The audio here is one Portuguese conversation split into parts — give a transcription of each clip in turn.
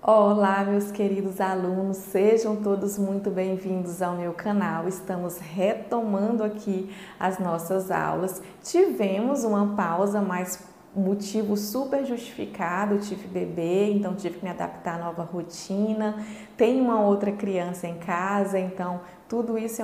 Olá, meus queridos alunos, sejam todos muito bem-vindos ao meu canal. Estamos retomando aqui as nossas aulas. Tivemos uma pausa, mas motivo super justificado, tive bebê, então tive que me adaptar à nova rotina. Tem uma outra criança em casa, então tudo isso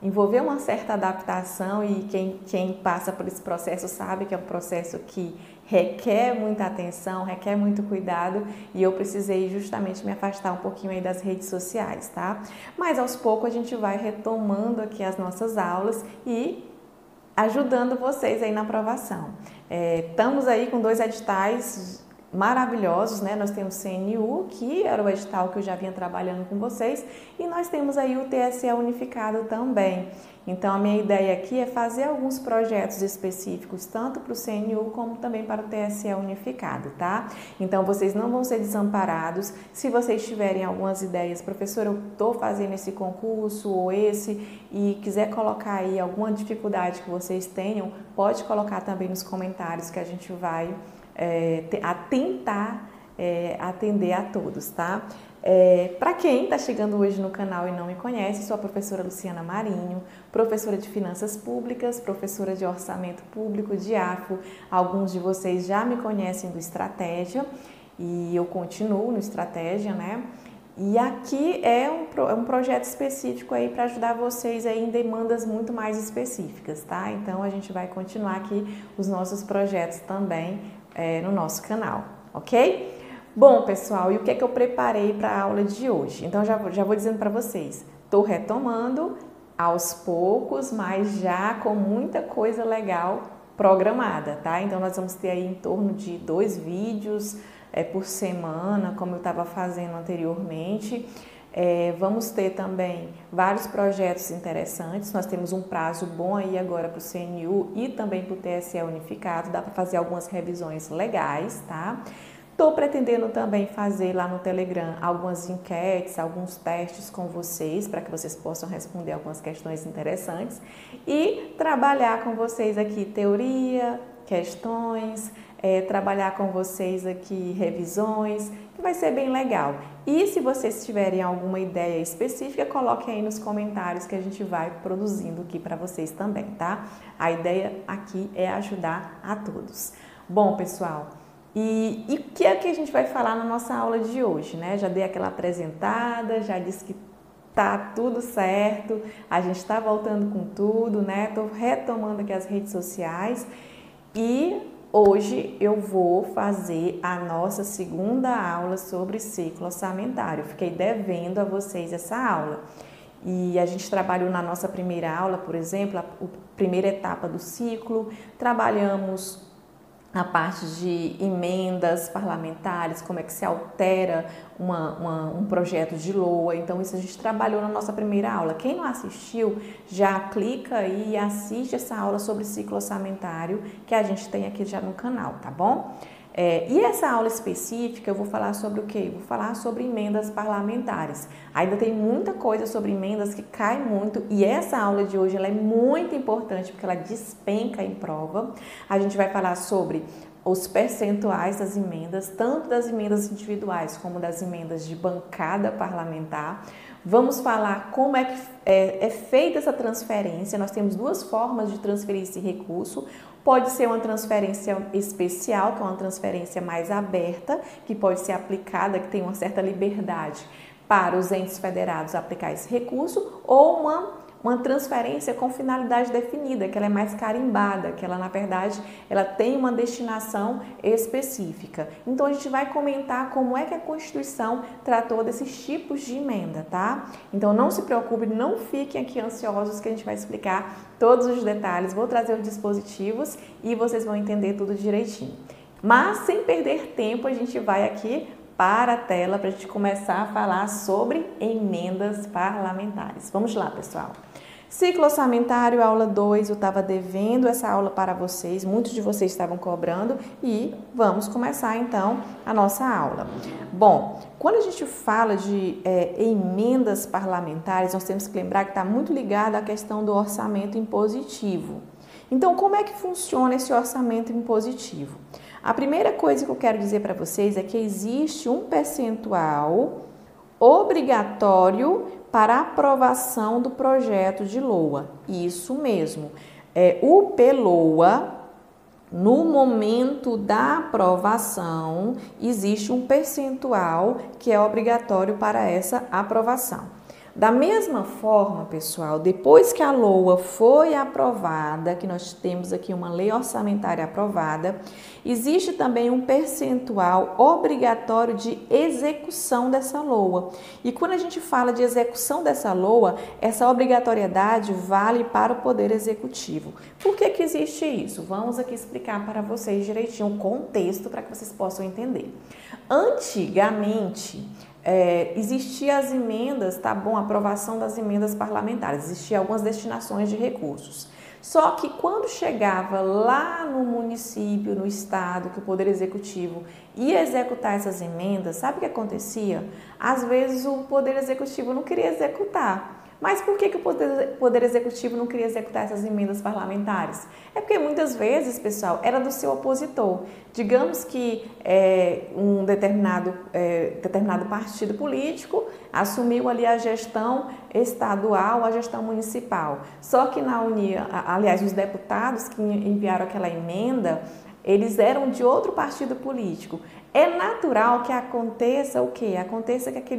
envolveu uma certa adaptação e quem passa por esse processo sabe que é um processo que requer muita atenção, requer muito cuidado e eu precisei justamente me afastar um pouquinho aí das redes sociais, tá? Mas aos poucos a gente vai retomando aqui as nossas aulas e ajudando vocês aí na aprovação. Estamos aí com 2 editais maravilhosos, né? Nós temos o CNU, que era o edital que eu já vinha trabalhando com vocês, e nós temos aí o TSE unificado também. Então, a minha ideia aqui é fazer alguns projetos específicos, tanto para o CNU como também para o TSE unificado, tá? Então, vocês não vão ser desamparados. Se vocês tiverem algumas ideias, professor, eu estou fazendo esse concurso ou esse, e quiser colocar aí alguma dificuldade que vocês tenham, pode colocar também nos comentários que a gente vai tentar atender a todos, tá? Para quem está chegando hoje no canal e não me conhece, sou a professora Luciana Marinho, professora de Finanças Públicas, professora de Orçamento Público, de AFO. Alguns de vocês já me conhecem do Estratégia e eu continuo no Estratégia, né? E aqui é um projeto específico aí para ajudar vocês aí em demandas muito mais específicas, tá? Então, a gente vai continuar aqui os nossos projetos também no nosso canal, ok? Bom, pessoal, e o que é que eu preparei para a aula de hoje? Então, já vou dizendo para vocês, estou retomando aos poucos, mas já com muita coisa legal programada, tá? Então, nós vamos ter aí em torno de 2 vídeos por semana, como eu estava fazendo anteriormente. Vamos ter também vários projetos interessantes. Nós temos um prazo bom aí agora para o CNU e também para o TSE unificado. Dá para fazer algumas revisões legais, tá? Estou pretendendo também fazer lá no Telegram algumas enquetes, alguns testes com vocês, para que vocês possam responder algumas questões interessantes e trabalhar com vocês aqui teoria, questões, trabalhar com vocês aqui revisões, que vai ser bem legal. E se vocês tiverem alguma ideia específica, coloquem aí nos comentários que a gente vai produzindo aqui para vocês também, tá? A ideia aqui é ajudar a todos. Bom, pessoal, e o que é que a gente vai falar na nossa aula de hoje, né? Já dei aquela apresentada, já disse que tá tudo certo, a gente está voltando com tudo, né? Tô retomando aqui as redes sociais e hoje eu vou fazer a nossa segunda aula sobre ciclo orçamentário. Fiquei devendo a vocês essa aula. E a gente trabalhou na nossa primeira aula, por exemplo, a primeira etapa do ciclo, trabalhamos a parte de emendas parlamentares, como é que se altera um projeto de LOA. Então, isso a gente trabalhou na nossa primeira aula. Quem não assistiu, já clica aí e assiste essa aula sobre ciclo orçamentário que a gente tem aqui já no canal, tá bom? E essa aula específica eu vou falar sobre o quê? Vou falar sobre emendas parlamentares. Ainda tem muita coisa sobre emendas que cai muito e essa aula de hoje ela é muito importante porque ela despenca em prova. A gente vai falar sobre os percentuais das emendas, tanto das emendas individuais como das emendas de bancada parlamentar. Vamos falar como é que é feita essa transferência. Nós temos 2 formas de transferir esse recurso. Pode ser uma transferência especial, que é uma transferência mais aberta, que pode ser aplicada, que tem uma certa liberdade para os entes federados aplicar esse recurso, ou uma transferência com finalidade definida, que ela é mais carimbada, que ela, na verdade, ela tem uma destinação específica. Então, a gente vai comentar como é que a Constituição tratou desses tipos de emenda, tá? Então, não se preocupe, não fiquem aqui ansiosos que a gente vai explicar todos os detalhes, vou trazer os dispositivos e vocês vão entender tudo direitinho. Mas, sem perder tempo, a gente vai aqui para a tela para a gente começar a falar sobre emendas parlamentares. Vamos lá, pessoal. Ciclo orçamentário, aula 2, eu estava devendo essa aula para vocês, muitos de vocês estavam cobrando e vamos começar então a nossa aula. Bom, quando a gente fala de emendas parlamentares, nós temos que lembrar que está muito ligado à questão do orçamento impositivo. Então, como é que funciona esse orçamento impositivo? A primeira coisa que eu quero dizer para vocês é que existe um percentual obrigatório para aprovação do projeto de LOA. Isso mesmo. O PLOA, no momento da aprovação, existe um percentual que é obrigatório para essa aprovação. Da mesma forma, pessoal, depois que a LOA foi aprovada, que nós temos aqui uma lei orçamentária aprovada, existe também um percentual obrigatório de execução dessa LOA. E quando a gente fala de execução dessa LOA, essa obrigatoriedade vale para o Poder Executivo. Por que que existe isso? Vamos aqui explicar para vocês direitinho o contexto para que vocês possam entender. Antigamente, existiam as emendas, tá bom? A aprovação das emendas parlamentares, existiam algumas destinações de recursos. Só que quando chegava lá no município, no estado, que o Poder Executivo ia executar essas emendas, sabe o que acontecia? Às vezes o Poder Executivo não queria executar. Mas por que que o Poder Executivo não queria executar essas emendas parlamentares? É porque muitas vezes, pessoal, era do seu opositor. Digamos que um determinado partido político assumiu ali a gestão estadual, a gestão municipal. Só que na União, aliás, os deputados que enviaram aquela emenda, eles eram de outro partido político. É natural que aconteça o quê? Aconteça que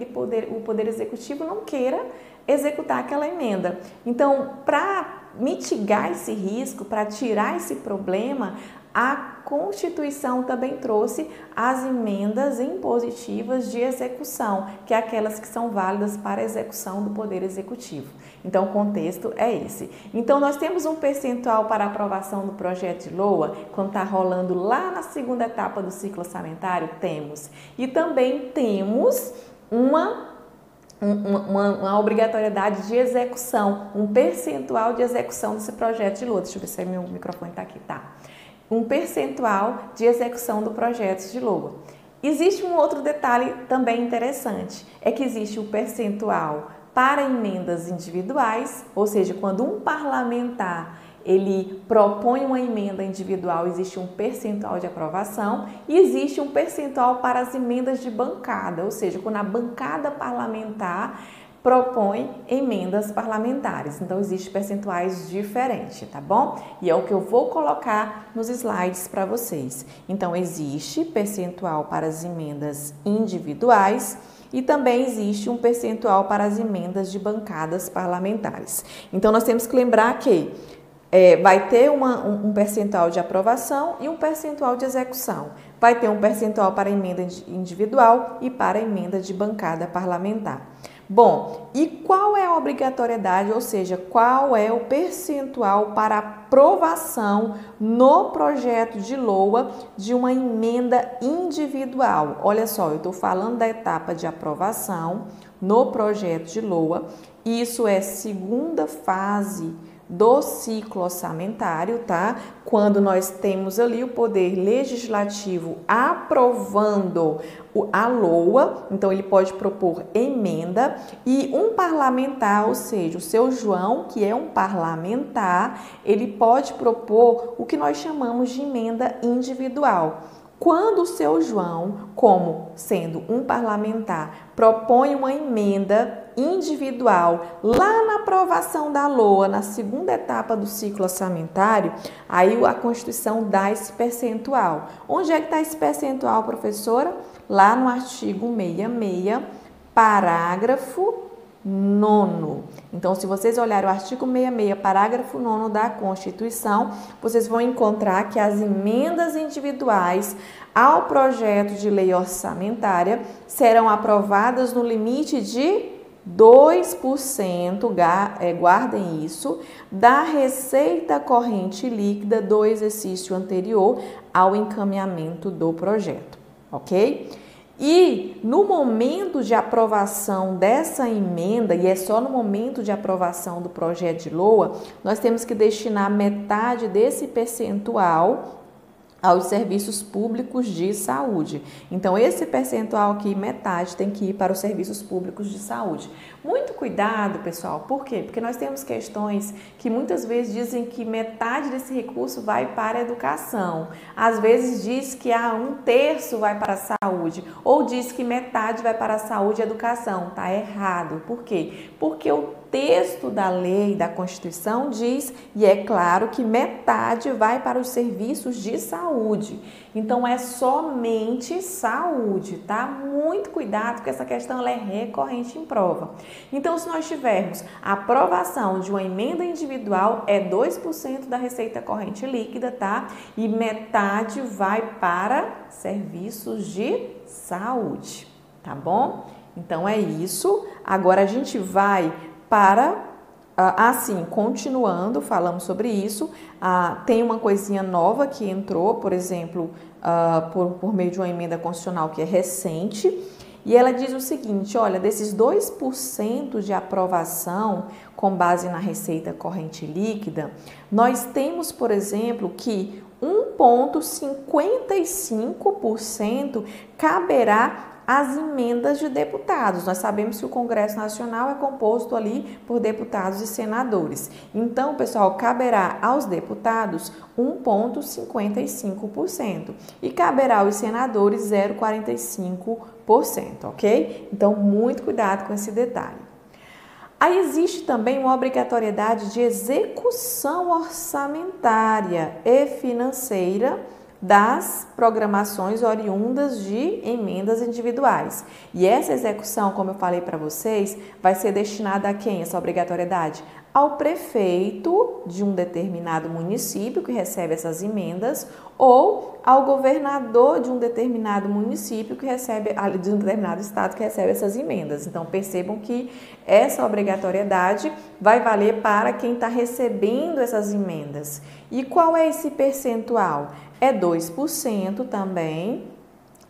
o Poder Executivo não queira executar aquela emenda. Então, para mitigar esse risco, para tirar esse problema, a Constituição também trouxe as emendas impositivas de execução, que é aquelas que são válidas para a execução do Poder Executivo. Então, o contexto é esse. Então, nós temos um percentual para aprovação do projeto de LOA, quando está rolando lá na segunda etapa do ciclo orçamentário, temos. E também temos uma obrigatoriedade de execução, um percentual de execução desse projeto de LOA. Deixa eu ver se meu microfone está aqui, tá? Um percentual de execução do projeto de LOA. Existe um outro detalhe também interessante, é que existe um percentual para emendas individuais, ou seja, quando um parlamentar ele propõe uma emenda individual, existe um percentual de aprovação e existe um percentual para as emendas de bancada, ou seja, quando a bancada parlamentar propõe emendas parlamentares. Então, existem percentuais diferentes, tá bom? E é o que eu vou colocar nos slides para vocês. Então, existe percentual para as emendas individuais e também existe um percentual para as emendas de bancadas parlamentares. Então, nós temos que lembrar que vai ter um percentual de aprovação e um percentual de execução. Vai ter um percentual para emenda individual e para emenda de bancada parlamentar. Bom, e qual é a obrigatoriedade, ou seja, qual é o percentual para aprovação no projeto de LOA de uma emenda individual? Olha só, eu estou falando da etapa de aprovação no projeto de LOA, isso é segunda fase do ciclo orçamentário, tá? Quando nós temos ali o Poder Legislativo aprovando a LOA, então ele pode propor emenda e um parlamentar, ou seja, o seu João, que é um parlamentar, ele pode propor o que nós chamamos de emenda individual. Quando o seu João, como sendo um parlamentar, propõe uma emenda individual lá na aprovação da LOA, na segunda etapa do ciclo orçamentário, aí a Constituição dá esse percentual. Onde é que está esse percentual, professora? Lá no artigo 66, parágrafo 9º. Então, se vocês olharem o artigo 66, parágrafo 9º da Constituição, vocês vão encontrar que as emendas individuais ao projeto de lei orçamentária serão aprovadas no limite de 2%, guardem isso, da receita corrente líquida do exercício anterior ao encaminhamento do projeto, ok? E no momento de aprovação dessa emenda, e é só no momento de aprovação do projeto de LOA, nós temos que destinar metade desse percentual aos serviços públicos de saúde. Então, esse percentual aqui, metade, tem que ir para os serviços públicos de saúde. Muito cuidado, pessoal. Por quê? Porque nós temos questões que muitas vezes dizem que metade desse recurso vai para a educação. Às vezes diz que 1/3 vai para a saúde. Ou diz que metade vai para a saúde e educação. Tá errado. Por quê? Porque o texto da lei, da Constituição diz, e é claro que metade vai para os serviços de saúde. Então, é somente saúde, tá? Muito cuidado, porque essa questão ela é recorrente em prova. Então, se nós tivermos a aprovação de uma emenda individual, é 2% da receita corrente líquida, tá? E metade vai para serviços de saúde, tá bom? Então, é isso. Agora, a gente vai para, assim, continuando, falamos sobre isso, tem uma coisinha nova que entrou, por exemplo, por meio de uma emenda constitucional que é recente, e ela diz o seguinte, olha, desses 2% de aprovação com base na receita corrente líquida, nós temos, por exemplo, que 1,55% caberá as emendas de deputados. Nós sabemos que o Congresso Nacional é composto ali por deputados e senadores. Então, pessoal, caberá aos deputados 1,55% e caberá aos senadores 0,45%, ok? Então, muito cuidado com esse detalhe. Aí existe também uma obrigatoriedade de execução orçamentária e financeira das programações oriundas de emendas individuais. E essa execução, como eu falei para vocês, vai ser destinada a quem, essa obrigatoriedade? Ao prefeito de um determinado município que recebe essas emendas ou ao governador de um determinado município que recebe, de um determinado estado que recebe essas emendas. Então, percebam que essa obrigatoriedade vai valer para quem está recebendo essas emendas. E qual é esse percentual? É 2% também.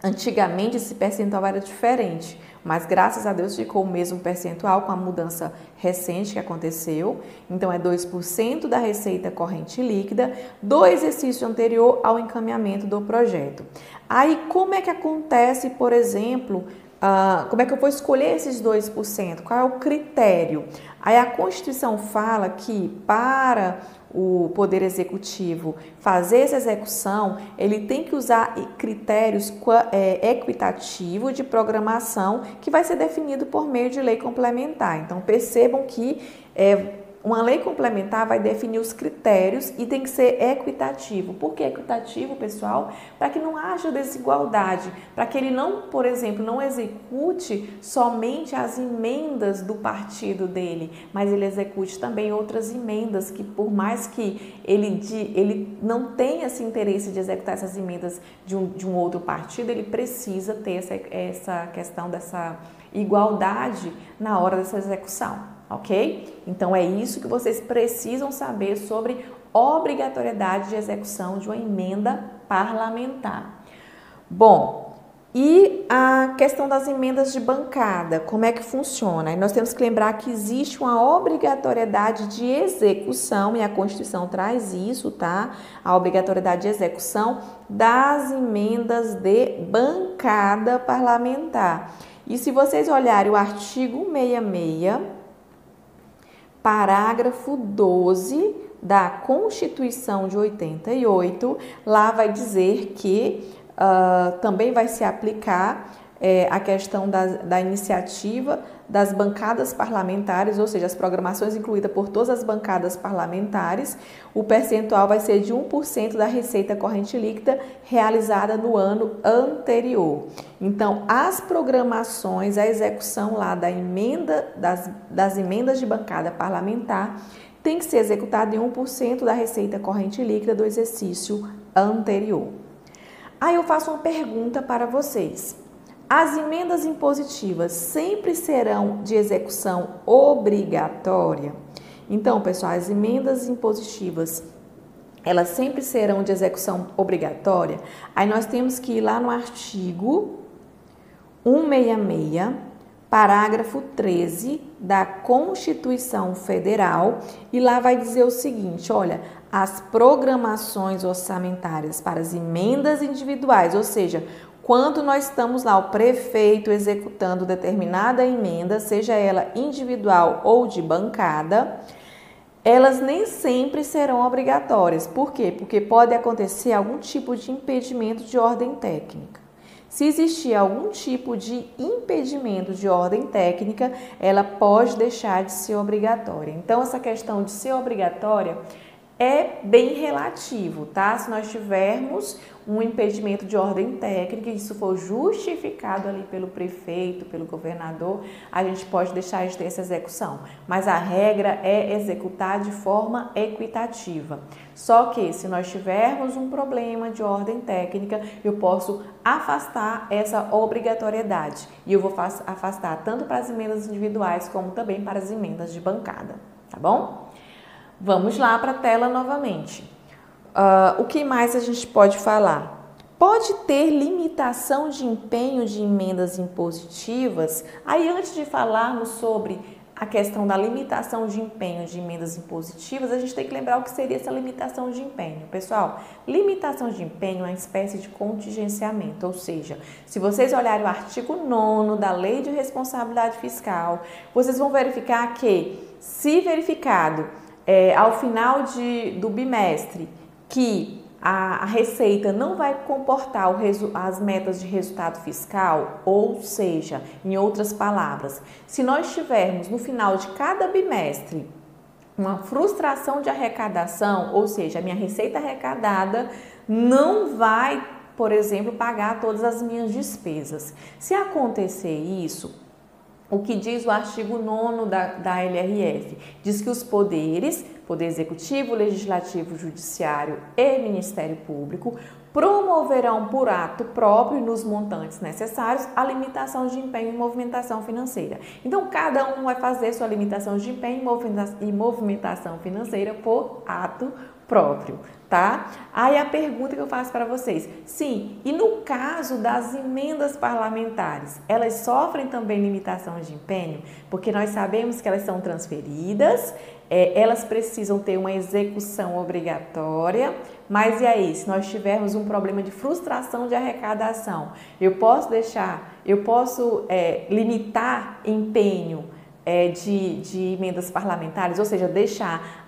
Antigamente esse percentual era diferente, mas graças a Deus ficou o mesmo percentual com a mudança recente que aconteceu. Então é 2% da receita corrente líquida do exercício anterior ao encaminhamento do projeto. Aí como é que acontece, por exemplo, como é que eu vou escolher esses 2%? Qual é o critério? Aí a Constituição fala que para o Poder Executivo fazer essa execução, ele tem que usar critérios equitativos de programação que vai ser definido por meio de lei complementar. Então, percebam que uma lei complementar vai definir os critérios e tem que ser equitativo. Por que equitativo, pessoal? Para que não haja desigualdade, para que ele não, por exemplo, não execute somente as emendas do partido dele, mas ele execute também outras emendas que, por mais que ele não tenha esse interesse de executar essas emendas de um outro partido, ele precisa ter essa questão dessa igualdade na hora dessa execução. Ok? Então, é isso que vocês precisam saber sobre obrigatoriedade de execução de uma emenda parlamentar. Bom, e a questão das emendas de bancada, como é que funciona? E nós temos que lembrar que existe uma obrigatoriedade de execução, e a Constituição traz isso, tá? A obrigatoriedade de execução das emendas de bancada parlamentar. E se vocês olharem o artigo 66, parágrafo 12 da Constituição de 88, lá vai dizer que também vai se aplicar a questão da iniciativa das bancadas parlamentares, ou seja, as programações incluídas por todas as bancadas parlamentares, o percentual vai ser de 1% da receita corrente líquida realizada no ano anterior. Então, as programações, a execução lá da emenda, das emendas de bancada parlamentar, tem que ser executada em 1% da receita corrente líquida do exercício anterior. Aí eu faço uma pergunta para vocês. As emendas impositivas sempre serão de execução obrigatória? Então, pessoal, as emendas impositivas, elas sempre serão de execução obrigatória? Aí nós temos que ir lá no artigo 166, parágrafo 13 da Constituição Federal, e lá vai dizer o seguinte, olha, as programações orçamentárias para as emendas individuais, ou seja, quando nós estamos lá, o prefeito executando determinada emenda, seja ela individual ou de bancada, elas nem sempre serão obrigatórias. Por quê? Porque pode acontecer algum tipo de impedimento de ordem técnica. Se existir algum tipo de impedimento de ordem técnica, ela pode deixar de ser obrigatória. Então, essa questão de ser obrigatória é bem relativo, tá? Se nós tivermos um impedimento de ordem técnica e isso for justificado ali pelo prefeito, pelo governador, a gente pode deixar de ter essa execução. Mas a regra é executar de forma equitativa. Só que se nós tivermos um problema de ordem técnica, eu posso afastar essa obrigatoriedade. E eu vou afastar tanto para as emendas individuais como também para as emendas de bancada, tá bom? Vamos lá para a tela novamente. O que mais a gente pode falar? Pode ter limitação de empenho de emendas impositivas? Aí, antes de falarmos sobre a questão da limitação de empenho de emendas impositivas, a gente tem que lembrar o que seria essa limitação de empenho. Pessoal, limitação de empenho é uma espécie de contingenciamento, ou seja, se vocês olharem o artigo 9º da Lei de Responsabilidade Fiscal, vocês vão verificar que, se verificado ao final do bimestre que a receita não vai comportar as metas de resultado fiscal, ou seja, em outras palavras, se nós tivermos no final de cada bimestre uma frustração de arrecadação, ou seja, a minha receita arrecadada não vai, por exemplo, pagar todas as minhas despesas. Se acontecer isso, o que diz o artigo 9º da LRF? Diz que os poderes, Poder Executivo, Legislativo, Judiciário e Ministério Público, promoverão por ato próprio nos montantes necessários a limitação de empenho e movimentação financeira. Então, cada um vai fazer sua limitação de empenho e movimentação financeira por ato próprio, tá? Aí a pergunta que eu faço para vocês, sim, e no caso das emendas parlamentares, elas sofrem também limitação de empenho? Porque nós sabemos que elas são transferidas, elas precisam ter uma execução obrigatória, mas e aí, se nós tivermos um problema de frustração de arrecadação, eu posso limitar empenho de emendas parlamentares, ou seja,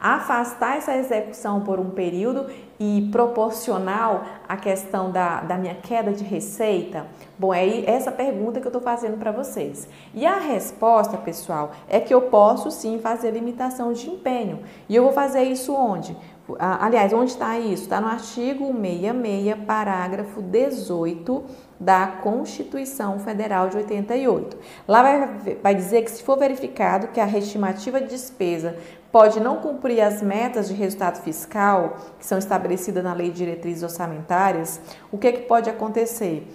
afastar essa execução por um período e proporcional à questão da minha queda de receita? Bom, é essa pergunta que eu estou fazendo para vocês. E a resposta, pessoal, é que eu posso sim fazer limitação de empenho. E eu vou fazer isso onde? Aliás, onde está isso? Está no artigo 66, parágrafo 18 da Constituição Federal de 88. Lá vai dizer que, se for verificado que a estimativa de despesa pode não cumprir as metas de resultado fiscal que são estabelecidas na Lei de Diretrizes Orçamentárias, o que pode acontecer?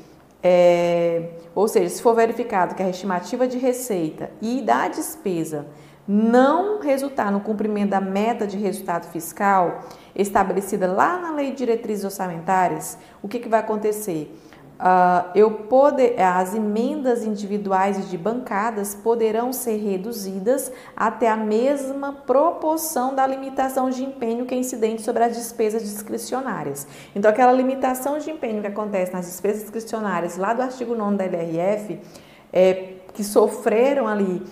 Ou seja, se for verificado que a estimativa de receita e da despesa não resultar no cumprimento da meta de resultado fiscal estabelecida lá na Lei de Diretrizes Orçamentárias, o que vai acontecer? As emendas individuais e de bancadas poderão ser reduzidas até a mesma proporção da limitação de empenho que é incidente sobre as despesas discricionárias. Então, aquela limitação de empenho que acontece nas despesas discricionárias lá do artigo 9º da LRF, que sofreram ali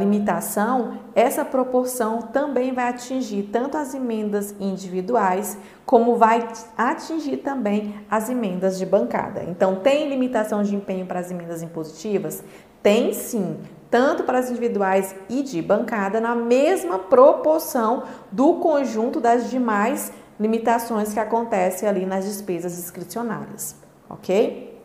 limitação, essa proporção também vai atingir tanto as emendas individuais, como vai atingir também as emendas de bancada. Então, tem limitação de empenho para as emendas impositivas? Tem sim, tanto para as individuais e de bancada, na mesma proporção do conjunto das demais limitações que acontecem ali nas despesas discricionárias, ok?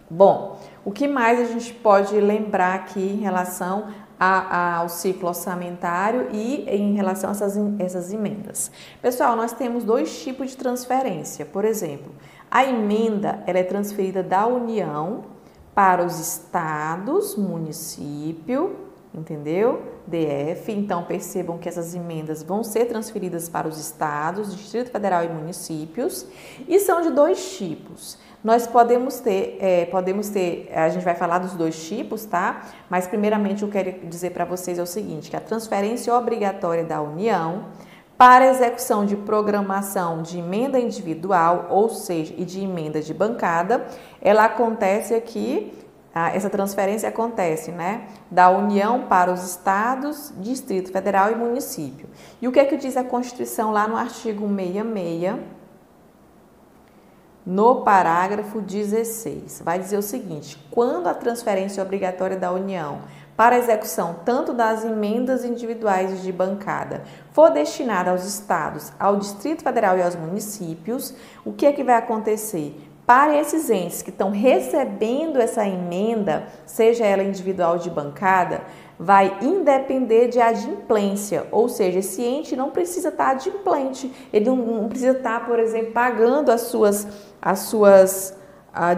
Bom, o que mais a gente pode lembrar aqui em relação ao ciclo orçamentário e em relação a essas emendas? Pessoal, nós temos dois tipos de transferência. Por exemplo, a emenda ela é transferida da União para os estados, município, entendeu? DF. Então, percebam que essas emendas vão ser transferidas para os estados, Distrito Federal e municípios, e são de dois tipos. Nós podemos ter, a gente vai falar dos dois tipos, tá? Mas primeiramente eu quero dizer para vocês é o seguinte, que a transferência obrigatória da União para execução de programação de emenda individual, ou seja, e de emenda de bancada, ela acontece aqui, essa transferência acontece, né, da União para os estados, Distrito Federal e município. E o que é que diz a Constituição lá no artigo 66, no parágrafo 16? Vai dizer o seguinte: quando a transferência obrigatória da União para execução tanto das emendas individuais de bancada for destinada aos estados, ao Distrito Federal e aos municípios, o que é que vai acontecer? Para esses entes que estão recebendo essa emenda, seja ela individual ou de bancada, vai independer de adimplência, ou seja, esse ente não precisa estar adimplente, ele não precisa estar, por exemplo, pagando as suas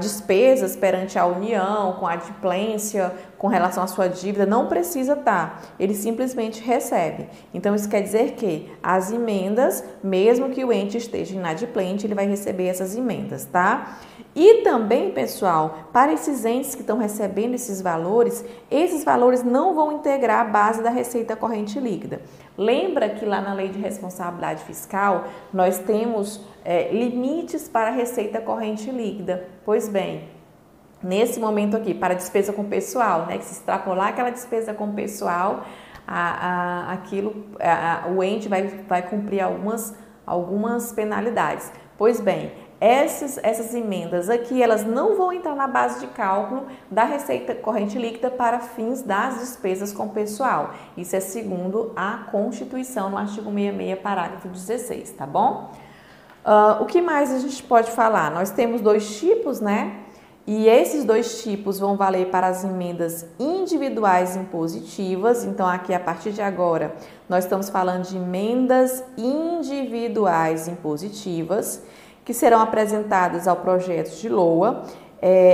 despesas perante a União, com adimplência, com relação à sua dívida, não precisa estar, ele simplesmente recebe. Então, isso quer dizer que as emendas, mesmo que o ente esteja inadimplente, ele vai receber essas emendas, tá? E também, pessoal, para esses entes que estão recebendo esses valores não vão integrar a base da receita corrente líquida. Lembra que lá na Lei de Responsabilidade Fiscal, nós temos limites para a receita corrente líquida? Pois bem, nesse momento aqui, para despesa com pessoal, né, que se extrapolar aquela despesa com pessoal, o ente vai cumprir algumas penalidades. Pois bem, essas emendas aqui, elas não vão entrar na base de cálculo da receita corrente líquida para fins das despesas com pessoal. Isso é segundo a Constituição, no artigo 66, parágrafo 16, tá bom? O que mais a gente pode falar? Nós temos dois tipos, né? E esses dois tipos vão valer para as emendas individuais impositivas. Então, aqui, a partir de agora, nós estamos falando de emendas individuais impositivas, que serão apresentadas ao projeto de LOA.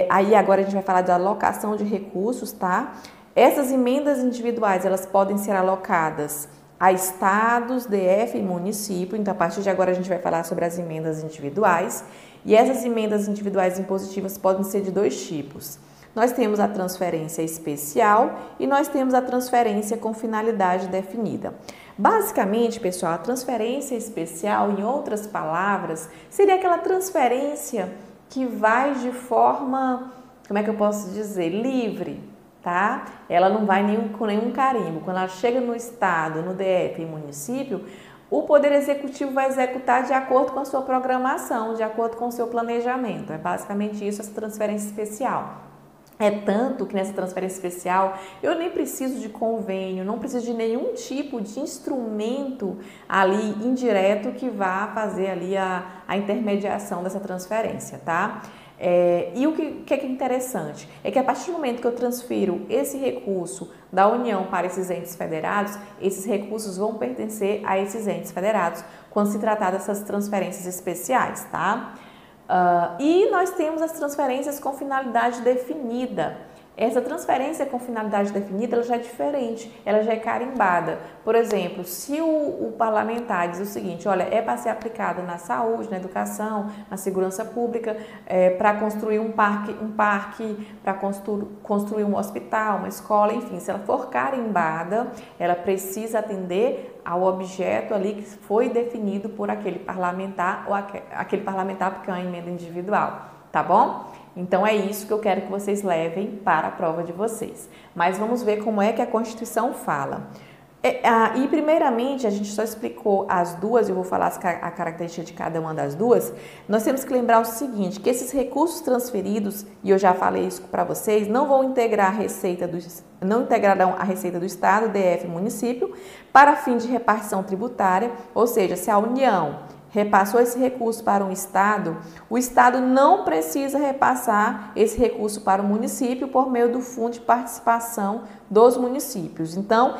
Aí, agora, a gente vai falar da alocação de recursos, tá? Essas emendas individuais, elas podem ser alocadas a estados, DF e município. Então, a partir de agora, a gente vai falar sobre as emendas individuais. E essas emendas individuais impositivas podem ser de dois tipos. Nós temos a transferência especial e nós temos a transferência com finalidade definida. Basicamente, pessoal, a transferência especial, em outras palavras, seria aquela transferência que vai de forma, como é que eu posso dizer, livre, tá? Ela não vai com nenhum carimbo. Quando ela chega no estado, no DF e município, o Poder Executivo vai executar de acordo com a sua programação, de acordo com o seu planejamento. É basicamente isso, essa transferência especial. É tanto que nessa transferência especial eu nem preciso de convênio, não preciso de nenhum tipo de instrumento ali indireto que vá fazer ali a intermediação dessa transferência, tá? E o que é interessante é que a partir do momento que eu transfiro esse recurso da União para esses entes federados, esses recursos vão pertencer a esses entes federados quando se tratar dessas transferências especiais, tá? E nós temos as transferências com finalidade definida. Essa transferência com finalidade definida, ela já é diferente, ela já é carimbada. Por exemplo, se o parlamentar diz o seguinte, olha, é para ser aplicada na saúde, na educação, na segurança pública, para construir um parque, para construir um hospital, uma escola, enfim, se ela for carimbada, ela precisa atender ao objeto ali que foi definido por aquele parlamentar, ou aquele parlamentar porque é uma emenda individual, tá bom? Então, é isso que eu quero que vocês levem para a prova de vocês. Mas vamos ver como é que a Constituição fala. E, primeiramente, a gente só explicou as duas, eu vou falar a característica de cada uma das duas. Nós temos que lembrar o seguinte, que esses recursos transferidos, e eu já falei isso para vocês, não integrarão a receita do Estado, DF e município, para fim de repartição tributária, ou seja, se a União repassou esse recurso para um estado, o estado não precisa repassar esse recurso para o município por meio do fundo de participação dos municípios. Então,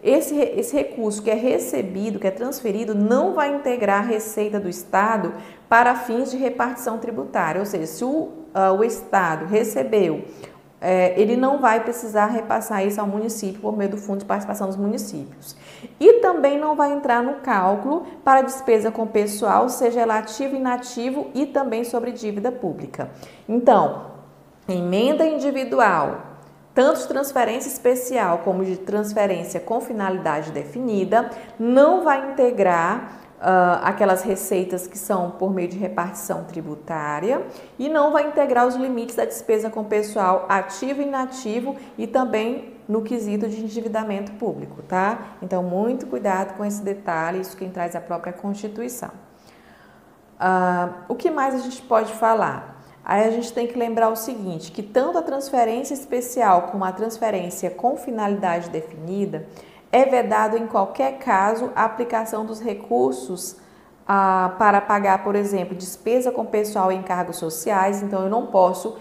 esse recurso que é recebido, que é transferido, não vai integrar a receita do estado para fins de repartição tributária. Ou seja, se o estado recebeu, ele não vai precisar repassar isso ao município por meio do fundo de participação dos municípios. E também não vai entrar no cálculo para despesa com pessoal, seja ela ativo, inativo e também sobre dívida pública. Então, emenda individual tanto de transferência especial como de transferência com finalidade definida, não vai integrar aquelas receitas que são por meio de repartição tributária e não vai integrar os limites da despesa com pessoal ativo e inativo e também no quesito de endividamento público, tá? Então, muito cuidado com esse detalhe, isso quem traz a própria Constituição. O que mais a gente pode falar? Aí a gente tem que lembrar o seguinte, que tanto a transferência especial como a transferência com finalidade definida é vedado em qualquer caso a aplicação dos recursos para pagar, por exemplo, despesa com pessoal e encargos sociais. Então, eu não posso,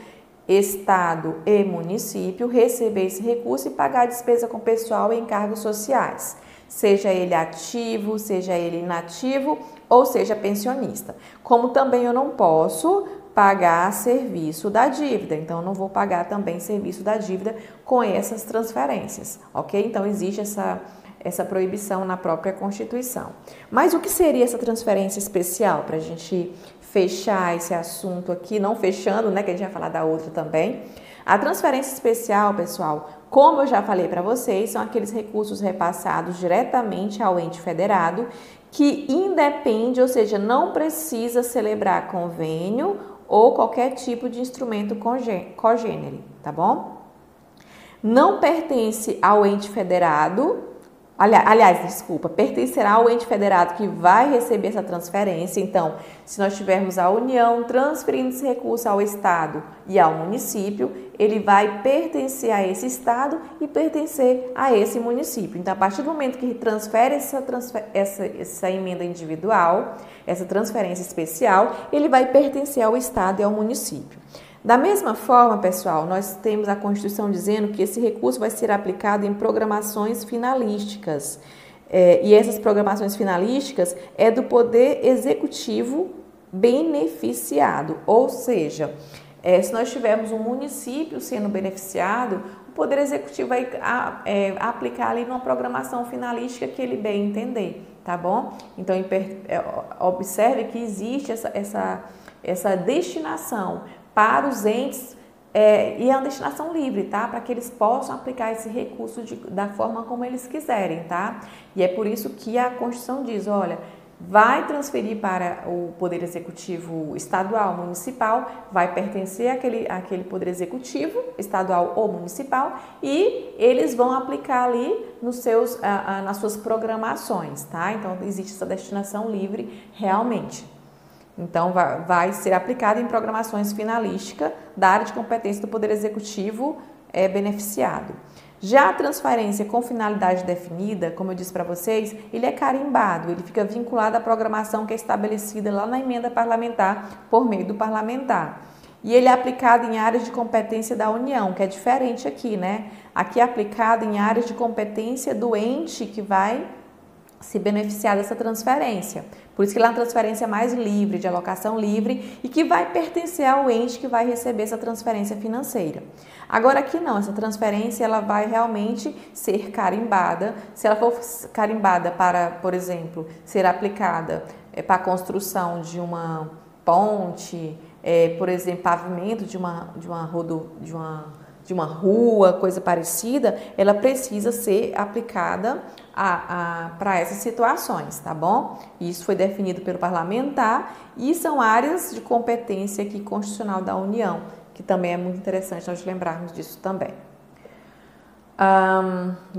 Estado e município, receber esse recurso e pagar a despesa com pessoal e encargos sociais, seja ele ativo, seja ele inativo ou seja pensionista. Como também eu não posso pagar serviço da dívida, então eu não vou pagar também serviço da dívida com essas transferências, ok? Então existe essa proibição na própria Constituição. Mas o que seria essa transferência especial? Para a gente fechar esse assunto aqui, não fechando, né, que a gente vai falar da outra também. A transferência especial, pessoal, como eu já falei para vocês, são aqueles recursos repassados diretamente ao ente federado que independe, ou seja, não precisa celebrar convênio ou qualquer tipo de instrumento cogênere, tá bom? Não pertence ao ente federado, pertencerá ao ente federado que vai receber essa transferência. Então, se nós tivermos a União transferindo esse recurso ao Estado e ao município, ele vai pertencer a esse Estado e pertencer a esse município. Então, a partir do momento que transfere essa emenda individual, essa transferência especial, ele vai pertencer ao Estado e ao município. Da mesma forma, pessoal, nós temos a Constituição dizendo que esse recurso vai ser aplicado em programações finalísticas. E essas programações finalísticas é do Poder Executivo beneficiado. Ou seja, se nós tivermos um município sendo beneficiado, o Poder Executivo vai aplicar ali numa programação finalística que ele bem entender, tá bom? Então, observe que existe essa destinação para os entes e é uma destinação livre, tá? Para que eles possam aplicar esse recurso da forma como eles quiserem, tá? E é por isso que a Constituição diz, olha, vai transferir para o Poder Executivo estadual, municipal, vai pertencer àquele Poder Executivo estadual ou municipal e eles vão aplicar ali nas suas programações, tá? Então, existe essa destinação livre realmente. Então, vai ser aplicado em programações finalísticas da área de competência do Poder Executivo beneficiado. Já a transferência com finalidade definida, como eu disse para vocês, ele é carimbado, ele fica vinculado à programação que é estabelecida lá na emenda parlamentar por meio do parlamentar. E ele é aplicado em áreas de competência da União, que é diferente aqui, né? Aqui é aplicado em áreas de competência do ente que vai se beneficiar dessa transferência. Por isso que lá é uma transferência mais livre, de alocação livre e que vai pertencer ao ente que vai receber essa transferência financeira. Agora aqui não, essa transferência ela vai realmente ser carimbada. Se ela for carimbada para, por exemplo, ser aplicada para a construção de uma ponte, por exemplo, pavimento de uma rua, coisa parecida, ela precisa ser aplicada para essas situações, tá bom? Isso foi definido pelo parlamentar e são áreas de competência aqui constitucional da União, que também é muito interessante nós lembrarmos disso também.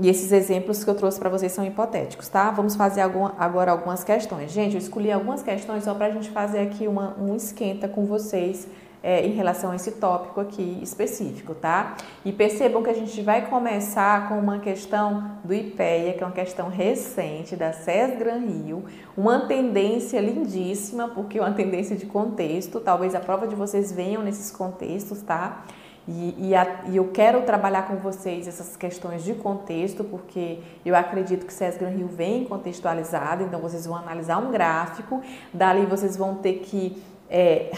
E esses exemplos que eu trouxe para vocês são hipotéticos, tá? Vamos fazer agora algumas questões. Gente, eu escolhi algumas questões só para a gente fazer aqui um esquenta com vocês em relação a esse tópico aqui específico, tá? E percebam que a gente vai começar com uma questão do IPEA, que é uma questão recente da SES Gran Rio, uma tendência lindíssima, porque é uma tendência de contexto, talvez a prova de vocês venham nesses contextos, tá? E eu quero trabalhar com vocês essas questões de contexto, porque eu acredito que o SES Gran Rio vem contextualizado, então vocês vão analisar um gráfico, dali vocês vão ter que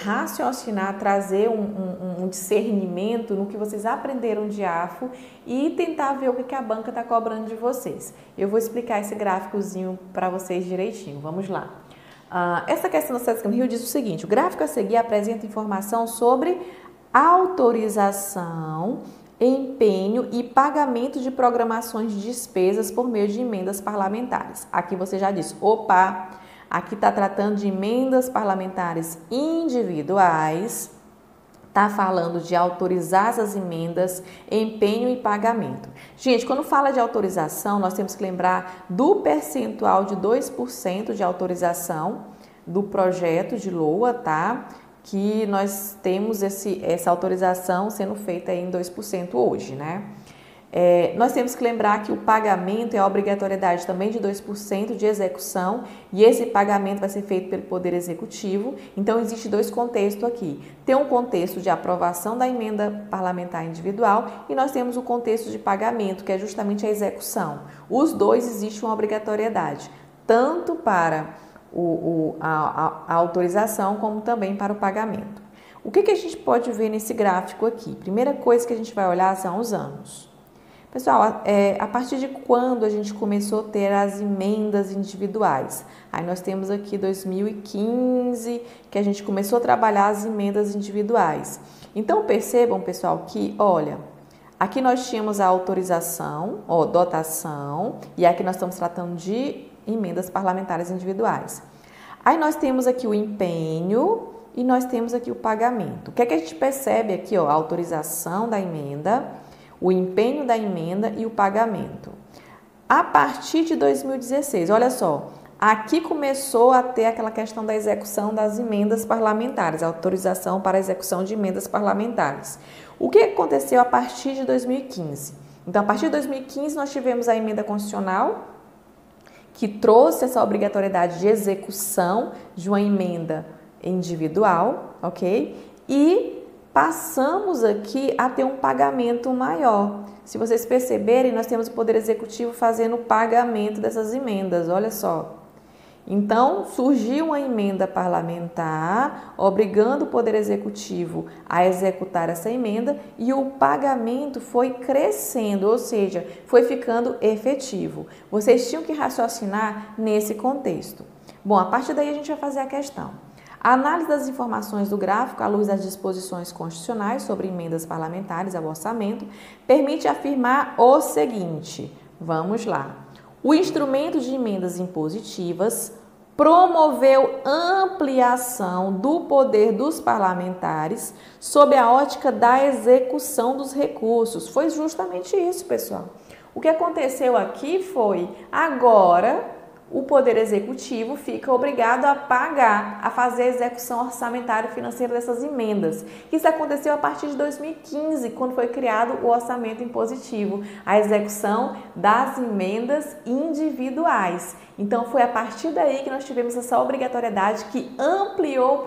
raciocinar, trazer um discernimento no que vocês aprenderam de AFO e tentar ver o que a banca está cobrando de vocês. Eu vou explicar esse gráficozinho para vocês direitinho, vamos lá. Essa questão do SES Gran Rio diz o seguinte: o gráfico a seguir apresenta informação sobre autorização empenho e pagamento de programações de despesas por meio de emendas parlamentares. Aqui você já disse, opa, aqui está tratando de emendas parlamentares individuais, está falando de autorizar essas emendas, empenho e pagamento. Gente, quando fala de autorização, nós temos que lembrar do percentual de 2% de autorização do projeto de LOA, tá? Que nós temos essa autorização sendo feita em 2% hoje, né? Nós temos que lembrar que o pagamento é a obrigatoriedade também de 2% de execução e esse pagamento vai ser feito pelo Poder Executivo. Então, existe dois contextos aqui. Tem um contexto de aprovação da emenda parlamentar individual e nós temos o contexto de pagamento, que é justamente a execução. Os dois existe uma obrigatoriedade, tanto para a autorização como também para o pagamento. O que a gente pode ver nesse gráfico aqui? Primeira coisa que a gente vai olhar são os anos. Pessoal, a partir de quando a gente começou a ter as emendas individuais? Aí nós temos aqui 2015, que a gente começou a trabalhar as emendas individuais. Então, percebam, pessoal, que, olha, aqui nós tínhamos a autorização, dotação, e aqui nós estamos tratando de emendas parlamentares individuais. Aí nós temos aqui o empenho e nós temos aqui o pagamento. O que é que a gente percebe aqui? A autorização da emenda, o empenho da emenda e o pagamento. A partir de 2016, olha só, aqui começou a ter aquela questão da execução das emendas parlamentares, a autorização para a execução de emendas parlamentares. O que aconteceu a partir de 2015? Então, a partir de 2015, nós tivemos a emenda constitucional, que trouxe essa obrigatoriedade de execução de uma emenda individual, ok? E passamos aqui a ter um pagamento maior. Se vocês perceberem, nós temos o Poder Executivo fazendo o pagamento dessas emendas, olha só. Então, surgiu uma emenda parlamentar, obrigando o Poder Executivo a executar essa emenda e o pagamento foi crescendo, ou seja, foi ficando efetivo. Vocês tinham que raciocinar nesse contexto. Bom, a partir daí a gente vai fazer a questão. A análise das informações do gráfico, à luz das disposições constitucionais sobre emendas parlamentares ao orçamento, permite afirmar o seguinte, vamos lá. O instrumento de emendas impositivas promoveu ampliação do poder dos parlamentares sob a ótica da execução dos recursos. Foi justamente isso, pessoal. O que aconteceu aqui foi, agora, o Poder Executivo fica obrigado a pagar, a fazer a execução orçamentária e financeira dessas emendas. Isso aconteceu a partir de 2015, quando foi criado o orçamento impositivo, a execução das emendas individuais. Então, foi a partir daí que nós tivemos essa obrigatoriedade que ampliou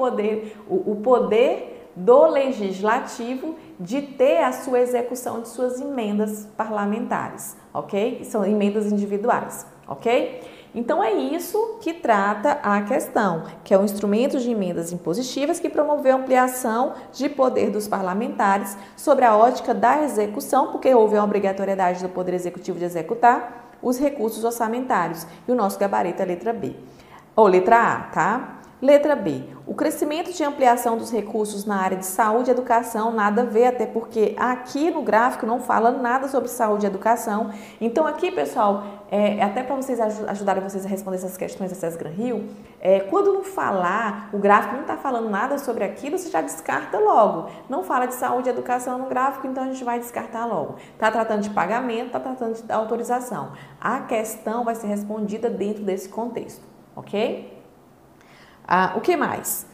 o poder do Legislativo de ter a sua execução de suas emendas parlamentares, ok? São emendas individuais, ok? Então, é isso que trata a questão, que é o instrumento de emendas impositivas que promoveu a ampliação de poder dos parlamentares sobre a ótica da execução, porque houve a obrigatoriedade do Poder Executivo de executar os recursos orçamentários. E o nosso gabarito é a letra B, ou letra A, tá? Letra B, o crescimento de ampliação dos recursos na área de saúde e educação, nada a ver, até porque aqui no gráfico não fala nada sobre saúde e educação. Então aqui, pessoal, até para vocês ajudarem vocês a responder essas questões da SESGran Rio, quando não falar, o gráfico não está falando nada sobre aquilo, você já descarta logo. Não fala de saúde e educação no gráfico, então a gente vai descartar logo. Está tratando de pagamento, está tratando de autorização. A questão vai ser respondida dentro desse contexto, ok? O que mais?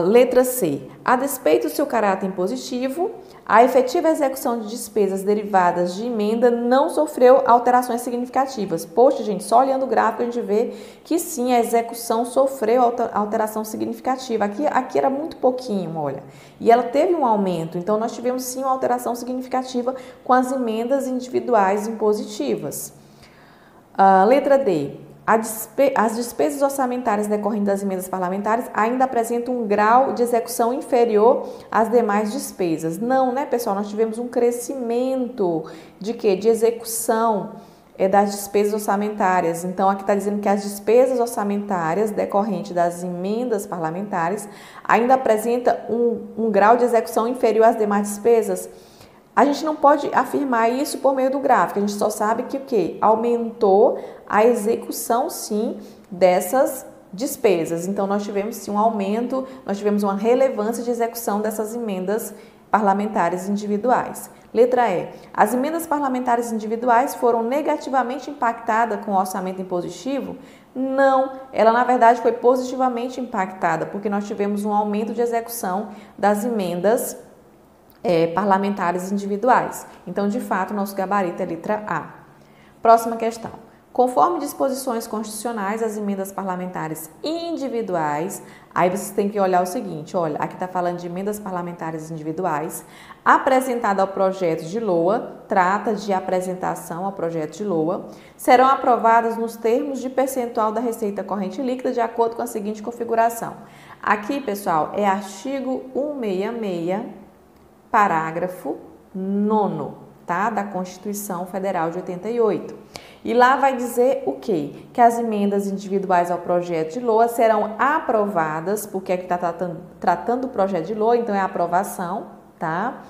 Letra C. A despeito do seu caráter impositivo, a efetiva execução de despesas derivadas de emenda não sofreu alterações significativas. Poxa, gente, só olhando o gráfico a gente vê que sim, a execução sofreu alteração significativa. Aqui era muito pouquinho, olha. E ela teve um aumento, então nós tivemos sim uma alteração significativa com as emendas individuais impositivas. Letra D. As despesas orçamentárias decorrentes das emendas parlamentares ainda apresentam um grau de execução inferior às demais despesas. Não, né, pessoal? Nós tivemos um crescimento de quê? De execução das despesas orçamentárias. Então, aqui está dizendo que as despesas orçamentárias decorrentes das emendas parlamentares ainda apresentam um grau de execução inferior às demais despesas. A gente não pode afirmar isso por meio do gráfico, a gente só sabe que o quê? Aumentou a execução, sim, dessas despesas. Então, nós tivemos, sim, um aumento, nós tivemos uma relevância de execução dessas emendas parlamentares individuais. Letra E. As emendas parlamentares individuais foram negativamente impactadas com o orçamento impositivo? Não, ela na verdade foi positivamente impactada, porque nós tivemos um aumento de execução das emendas parlamentares individuais. Então, de fato, nosso gabarito é letra A. Próxima questão. Conforme disposições constitucionais, as emendas parlamentares individuais, aí vocês têm que olhar o seguinte, olha, aqui está falando de emendas parlamentares individuais, apresentada ao projeto de LOA, trata de apresentação ao projeto de LOA, serão aprovadas nos termos de percentual da receita corrente líquida de acordo com a seguinte configuração. Aqui, pessoal, é artigo 166, parágrafo 9º, tá? Da Constituição Federal de 88. E lá vai dizer o quê? Que as emendas individuais ao projeto de LOA serão aprovadas, porque aqui está tratando do projeto de LOA, então é aprovação, tá?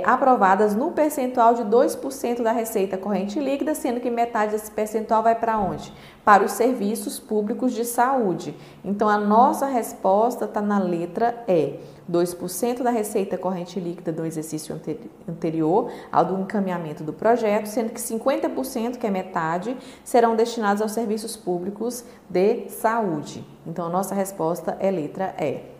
Aprovadas no percentual de 2% da receita corrente líquida, sendo que metade desse percentual vai para onde? Para os serviços públicos de saúde. Então, a nossa resposta está na letra E. 2% da receita corrente líquida do exercício anterior ao do encaminhamento do projeto, sendo que 50%, que é metade, serão destinados aos serviços públicos de saúde. Então, a nossa resposta é letra E.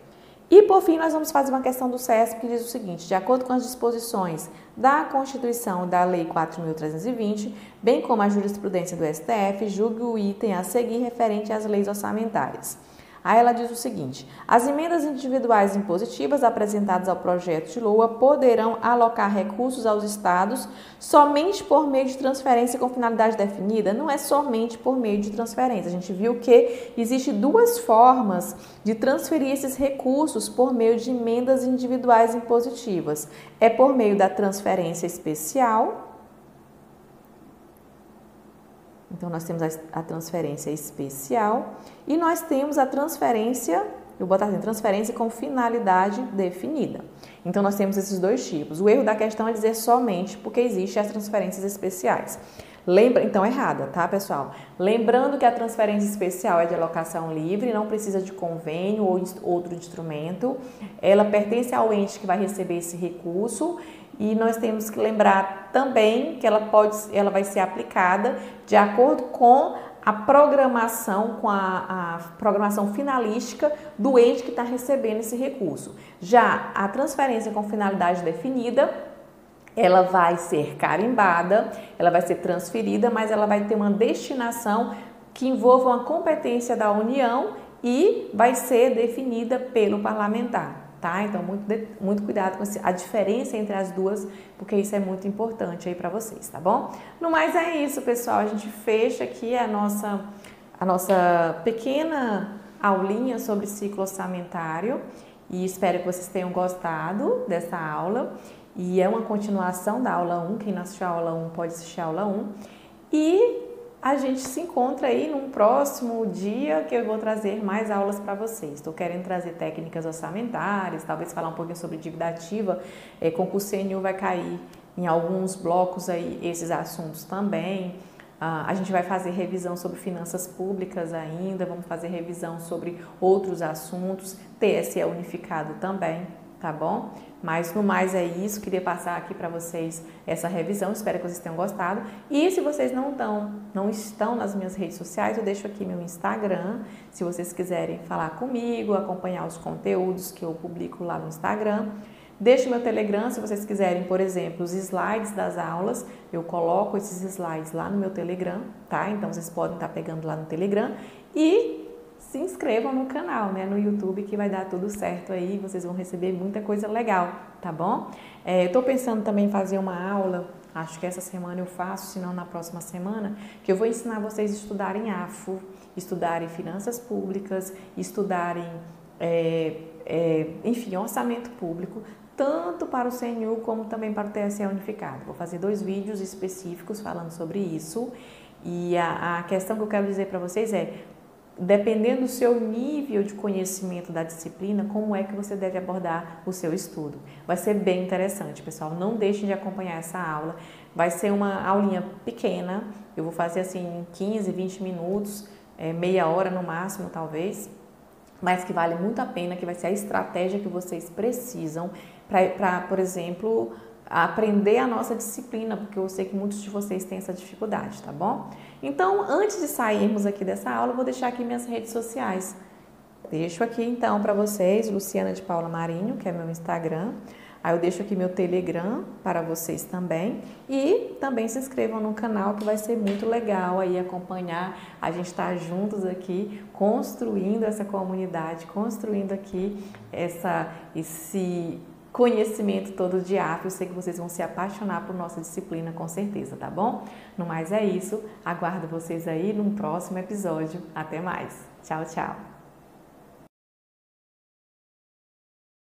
E, por fim, nós vamos fazer uma questão do CESP que diz o seguinte: de acordo com as disposições da Constituição e da Lei 4.320, bem como a jurisprudência do STF, julgue o item a seguir referente às leis orçamentárias. Aí ela diz o seguinte: as emendas individuais impositivas apresentadas ao projeto de LOA poderão alocar recursos aos estados somente por meio de transferência com finalidade definida? Não é somente por meio de transferência. A gente viu que existe duas formas de transferir esses recursos por meio de emendas individuais impositivas. É por meio da transferência especial. Então, nós temos a transferência especial e nós temos a transferência, eu vou botar assim, transferência com finalidade definida. Então, nós temos esses dois tipos. O erro da questão é dizer somente porque existem as transferências especiais. Então, errada, tá, pessoal? Lembrando que a transferência especial é de alocação livre, não precisa de convênio ou outro instrumento. Ela pertence ao ente que vai receber esse recurso. E nós temos que lembrar também que ela vai ser aplicada de acordo com a programação, programação finalística do ente que está recebendo esse recurso. Já a transferência com finalidade definida, ela vai ser carimbada, ela vai ser transferida, mas ela vai ter uma destinação que envolva uma competência da União e vai ser definida pelo parlamentar. Tá? Então, muito cuidado com a diferença entre as duas, porque isso é muito importante aí para vocês, tá bom? No mais é isso, pessoal. A gente fecha aqui a nossa pequena aulinha sobre ciclo orçamentário e espero que vocês tenham gostado dessa aula. E é uma continuação da aula 1. Quem não assistiu a aula 1 pode assistir a aula 1. E a gente se encontra aí num próximo dia que eu vou trazer mais aulas para vocês. Estou querendo trazer técnicas orçamentárias, talvez falar um pouquinho sobre dívida ativa. Concurso CNU vai cair em alguns blocos aí esses assuntos também. A gente vai fazer revisão sobre finanças públicas ainda, vamos fazer revisão sobre outros assuntos, TSE unificado também, tá bom? Mas no mais é isso, queria passar aqui para vocês essa revisão, espero que vocês tenham gostado. E se vocês não estão nas minhas redes sociais, eu deixo aqui meu Instagram, se vocês quiserem falar comigo, acompanhar os conteúdos que eu publico lá no Instagram. Deixo meu Telegram, se vocês quiserem, por exemplo, os slides das aulas, eu coloco esses slides lá no meu Telegram, tá? Então, vocês podem estar pegando lá no Telegram e se inscrevam no canal, né, no YouTube, que vai dar tudo certo aí, vocês vão receber muita coisa legal, tá bom? Eu tô pensando também em fazer uma aula, acho que essa semana eu faço, se não na próxima semana, que eu vou ensinar vocês a estudarem AFO, estudarem finanças públicas, estudarem, enfim, orçamento público, tanto para o CNU como também para o TSE unificado. Vou fazer 2 vídeos específicos falando sobre isso e a questão que eu quero dizer para vocês é: dependendo do seu nível de conhecimento da disciplina, como é que você deve abordar o seu estudo. Vai ser bem interessante, pessoal. Não deixem de acompanhar essa aula. Vai ser uma aulinha pequena. Eu vou fazer assim 15, 20 minutos, meia hora no máximo, talvez. Mas que vale muito a pena, que vai ser a estratégia que vocês precisam para, por exemplo, aprender a nossa disciplina, porque eu sei que muitos de vocês têm essa dificuldade, tá bom? Então, antes de sairmos aqui dessa aula, eu vou deixar aqui minhas redes sociais. Deixo aqui então para vocês, Luciana de Paula Marinho, que é meu Instagram. Aí eu deixo aqui meu Telegram para vocês também. E também se inscrevam no canal, que vai ser muito legal aí acompanhar. A gente está juntos aqui, construindo essa comunidade, construindo aqui esse conhecimento todo de afro. Eu sei que vocês vão se apaixonar por nossa disciplina, com certeza, tá bom? No mais é isso. Aguardo vocês aí num próximo episódio. Até mais. Tchau, tchau.